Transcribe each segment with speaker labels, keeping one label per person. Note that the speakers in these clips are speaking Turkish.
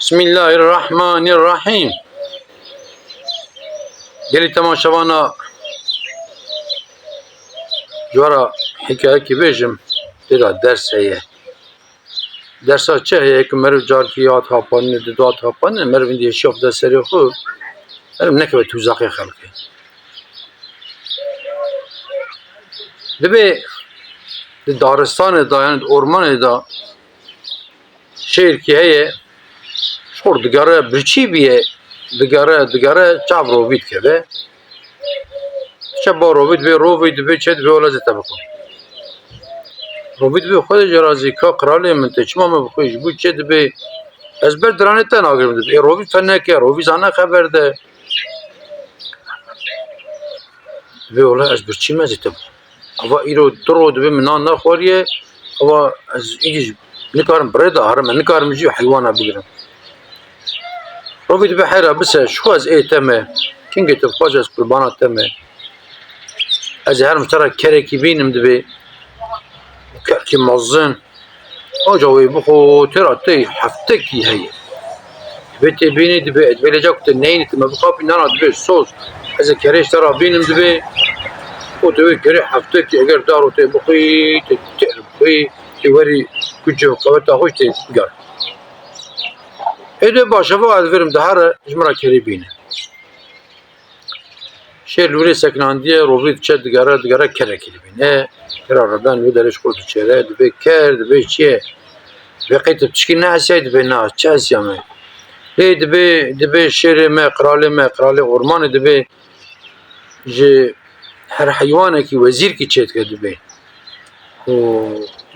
Speaker 1: Bismillahirrahmanirrahim. Geli temaşavana jwara hikayekî bêjim têda ders heye. Dersa çi heye ku meriv carkî hat hapanî di hat hapanî merivên dê şaf de serê xwe meriv nekeve tuzaqê xelkê. Divê di daristanê da yani ormanê da şêrkî heye şor digere birçî bîye digere çav rovî dikeve. Çeba rovî divê rovî divê çê divê ola zê te bixwe. Rovî divê xwe de razî ka qiralê min te çima me bixwe ji bo çê divê ez ber diranê te nagirim divê rovî feneke rovî zana xeber de divê ola ez birçî me zê te bixwe. Ava îro du ro divê min nan naxwariye ava ez îdî nikarim birê de herim nikarim jî heywana bigirim. Rovî divê heyra bise ji xwe ez ê te me kengê te bixwaze ez qurbana te me ez ê herim tera kerekî bînim divê kerkî mezin aca wê bixwe têra te heftekî heye divê tê bînî divê ez vêlêca ku te neyînî te me bixapî nana divê soz ez ê kerêj te ra bînim divê û divê kerê heftekî eger daro tê bixwî tê têr bixwî tê werî ku civqeweta xwe tê biger. Êdê baş eva ez vêrim dihare ji min re kerê bîne. Şêr li wîrê sekinandiye rovî diçe digere kerekî dibîne. Kera reben wê derê ji xwe diçêre divê ker divê çiye vê qeytê pişkî nehesiye divê na çi hesiya me. Lê divê şêrê me qiralê ormanê divê ji her heywanekî wezîrkî çê dike divê. û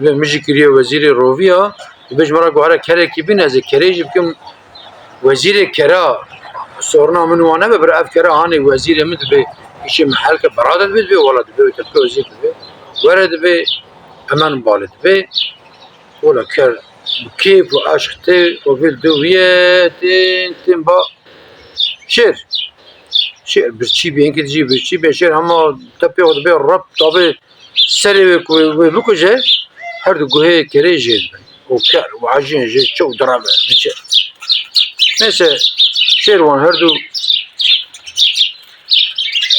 Speaker 1: divê min jî kiriye wezîrê rovî ya divê ji min re guhere kerekî bîne ez ê kerê jî bikim wezîrê kera soruna min wan nebe bir ev kere hanê wezîrê min divê îşê min helke berada divê wala divê wê te bike wezîr divê were divê hemen balê divê wala ker bi kêf û eşq tê rovî li dû wiye tên ba şêr birçî bî hinkê dijî birçî bê şêr hema tepê xwe dibê rep davê serê wê ku wê bikuje her du guhê kerê jê dibin û ker û hejiyên jê çew direve diçe. Neyse şêr wan her du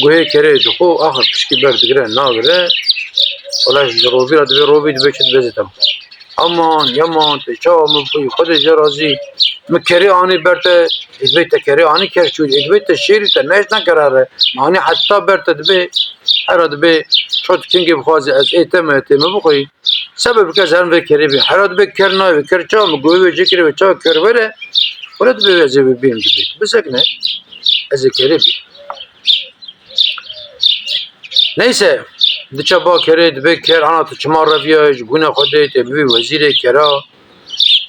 Speaker 1: guhê kerê dixwe axir pişkî ber digire nagire wala ji rovî re divê rovî divê çi divê zê te bixwe. Aman yaman te çawa min bixwî xwedê jê razî min kerê anî ber te divê te kerê anî ker çû divê te şêrî te neş nekere re anî heta ber te divê hera divê ço tu kengê bixwaze ez ê te me tê me bixwî sebeb bike ez herim vê kerê bînim hera divê ker navê ker çawa min guhê wê jê kirê wê çawa ker were were divê ez ê bînim divê bisekine ez ê kerê bînim. Neyse diçe ba kerê divê ker ana tu çima reviya ji gûna xwedê tê bivî wezîrê kera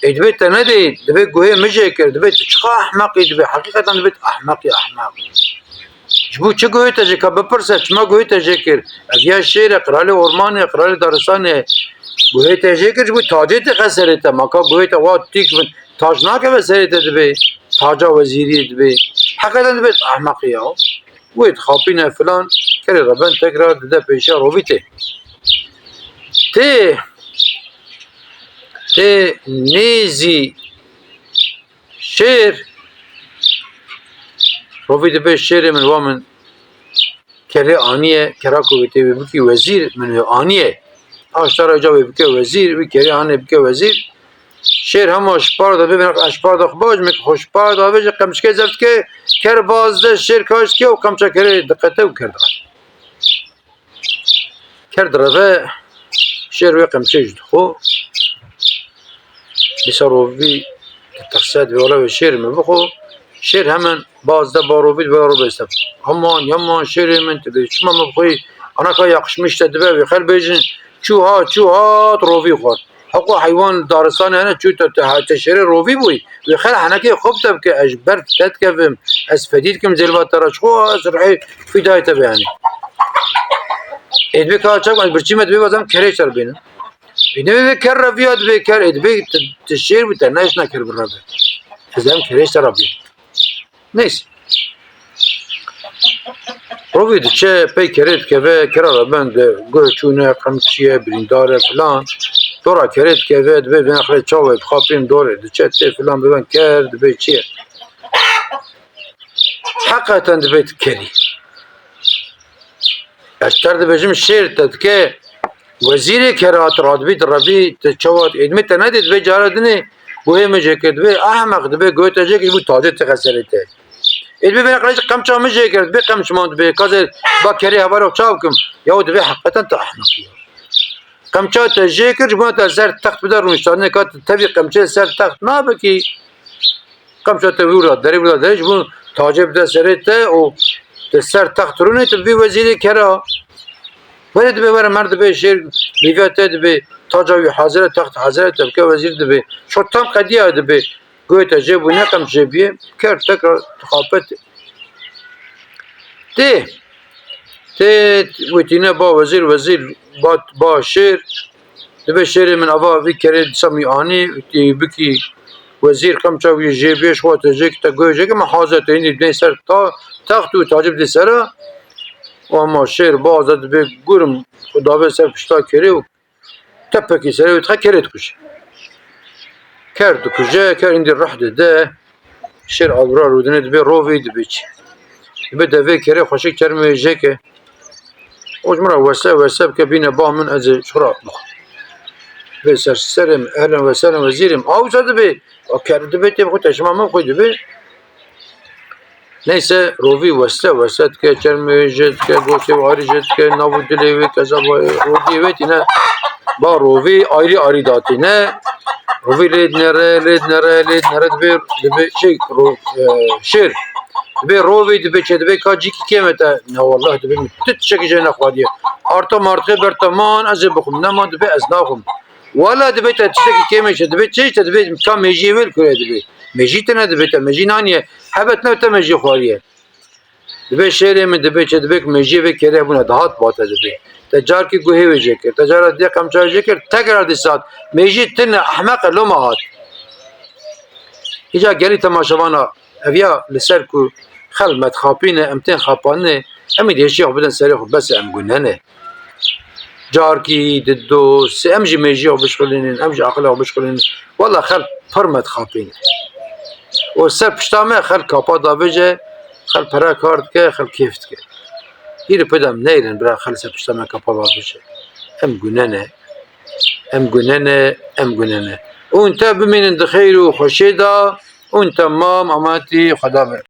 Speaker 1: ê divê te nedê divê guhê min jê kir divê tu çiqa ehmeqî divê heqîqetan divê ehmeqî ehmeq ji bo çi guhê te jê ka bipirse çima guhê te jê kir ev ya şêr e qiralê ormanê qiralê daristanê guhê te jê kir ji bo tacê te xe serê te maka guhê te wa tîk bin tac nakeve serê te divê taca wezîriyê divê heqîqetan divê ehmeqî ya wê dixapîne filan kerê reben tekrar dide pêşiya rovî tê nêzî şêr rovî dibe şêrê min wa min kerê aniye kera ku wê tê wê bikî wezîr min wê aniye aştara ca wê bike wezîr wî kerê anê bike wezîr şêr hema şipar da bibîne eşpar da xwe baş me xweşpar da bêje qemişkê zev dike ker baz de şêr kaş dike û qemça kerê diqete û ker dire ker direve şêr wê qemçê jî dixwe dîsa rovî ditirse divê ola wê şêrê min bixwe şêr hemen baz de ba rovî divê ro bêste aman yaman şêrê min tu bê çima me bixwî anaka yaqişmiş te divê wê xel bêjin çû hat rovî xwar heqû heywan daristanê hene çû te şêrê rovî bûyî wê xel henekê xwe bite bike ez ber te dikevim ez fedî dikim zêlva te re ji xwe ez rihê fîdayê te biyanî ê divê ka çak ez birçî me divê wazem kerê ser bînim divê ker reviya divê ker ê divê tu şêr bî te neş nekir bi reve ez hem kerê ser bînim. Neyse rovî diçe pey kerê dikeve kera reben de guh çûne qemçiye birîndar e filan دورا كريت كيفات بي بين اخري تشاوي بخابين دوري دچت فلان ببن كرد بي چي حقيقة دبيت كري اشتر دبجم شير تدكي وزيري كرات رادبي دربي تشوات ادمت نديت بي جاردني بوهم جكت بي احمق دبي قوت جك بو تاجه تخسرته ادبي بين اخري كم چا مجه کرد بي كم شماند بي كاز با كري هبارو چاوكم يا دبي حقيقة احمق كم چا تجيكر جبنا سر تخت بدر نشانه كات تبي كم چا سر تخت ما بكي كم چا تبي ورا دري ولا دري جبنا تاجب ده سرته او سر تخت رونه تبي وزيري كرا ولد به ور مرد به شیر لیفت به تاجوی حاضر تخت حاضر تبکه وزیر به شو تام قدیه به گویت جبو نکم جبیه کرد تکرار تخابت ته وتینه با وزیر با شیر به شیر من اوا وی کرد سمیانی بکی وزیر کم چاوی جبیه شو تجک تا گویجه که محاضر این دی سر تا تخت و تاجب دی سره و اما شیر بازد به گرم خداوند سر پشتا کری و تپکی سری و تخه کرد کشه کرد کشه کرد اندی رح ده شیر آبرا رودنه دبی روی دبی چی دبی دوی کری خوشی کرمه جه که اوجمرا وسه که بینه با من از شرا بخون به سرم اهلا و سلام وزیرم آوزا دبی کرد دبی تیب خود تشمامم خود دبی neyse rovi veslet ke çerme jet ke goşev ari jet ke navu dilevi ke zabay rovi evet yine ba rovi ayrı datine rovi led nere de şey şir be rovi de çedbe kaci ki kemete ne vallahi de tut çekeceğine khadiye arta martı bertaman az bukum ne de az nakum ولا دبيت تشتكي كيمش دبيت شيء دبيت كم يجي ويل دبيت مجيتنا دبيت مجينانيه حبت نوت مجي خوريه دبيت شيء من دبيت دبيت مجي وكره بنا دهات بات دبيت تجار کی گوهی وجه کرد تجارت دی کم چای کرد تکرار دی سات میجی تن احمق لو ماهات ایجا گلی تماشاوانا اویا لسر کو خل متخابینه امتن خاپانه امی دیشی بدن سری خود بس ام گننه جار کی ددو ام جی میجی بشغلین ام جی عقل بشغلین والله خل فرمت خاپینه و سر پشتامه خل کاپا داوجه خل پرا کارد که خل کیفت که هیرو پدام نیرن برای خالص پشتم کپالا بشه ام گننه اون تا بمینن دخیر و خوشیدا اون تمام اماتی خدا بر